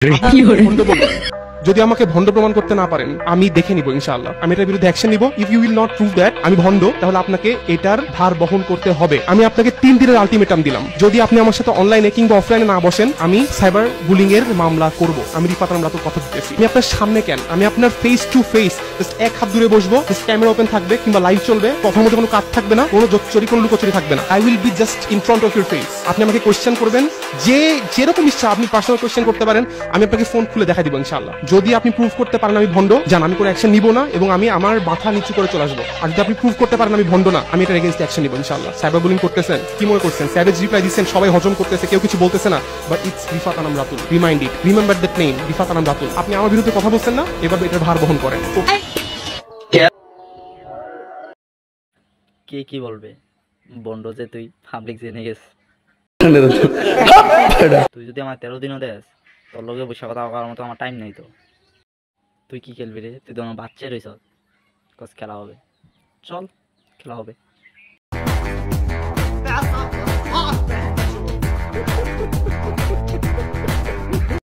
ভণ্ড বলবেন। যদি আমাকে ভণ্ড প্রমাণ করতে না পারেন আমি দেখে নিব ইনশাআল্লাহ, আমি এটার বিরুদ্ধে অ্যাকশন নিব। If you will not prove that আমি ভণ্ড, তাহলে আপনাকে এটার ভার বহন করতে হবে। আমি আপনাকে 3 দিনের আলটিমেটাম দিলাম, যদি আপনি আমার সাথে অনলাইনে কিংবা অফলাইনে না বসেন আমি সাইবার বুলিং এর মামলা করব। আমি রিফাত রাতুল কথা দিতেছি। আমি আপনার সামনে কেন, আমি আপনার ফেস টু ফেস জাস্ট 1 হাত দূরে বসবো, জাস্ট ক্যামেরা ওপেন থাকবে কিংবা লাইভ চলবে, কথার মধ্যে কোনো কাট থাকবে না, কোনো জোচ্চুরি কোনো লুকোচুরি থাকবে না। I will be just in front of your face. আপনি আমাকে কোশ্চেন করবেন, যেরকম ইচ্ছা আপনি পার্সোনাল কোশ্চেন করতে পারেন, আমি আপনাকে ফোন খুলে দেখা দিব ইনশাআল্লাহ। যদি আপনি প্রুভ করতে পারেন আমি ভণ্ড, জান আমি কোনো অ্যাকশন নিব না এবং আমি আমার মাথা নিচু করে চলে আসবো। আর যদি আপনি প্রুভ করতে পারেন আমি ভণ্ড না, আমি এটার এগেইনস্ট অ্যাকশন নিব ইনশাআল্লাহ। সাইবার বুলিং করতেছেন, কি মনে করছেন স্যাভেজ রিপ্লাই দিচ্ছেন, সবাই হজম করতেছে, কেউ কিছু বলতেছে না, but it's Rifat Anam Ratul. Remind it, remember that name, Rifat Anam Ratul. আপনি আমার বিরুদ্ধে কথা বলছেন না, এবার এটার ভার বহন করেন। কে কি বলবে, বন্ড যে তুই পাবলিক জেনে গেছ। তুই যদি আমার 13 দিনও দেস, তোর লগে বসে কথা করার মতো আমার টাইম নেই তো। তুই কি খেলবি রে? তুই তো আমার বাচ্চা রয়েছ। কস খেলা হবে, চল খেলা হবে।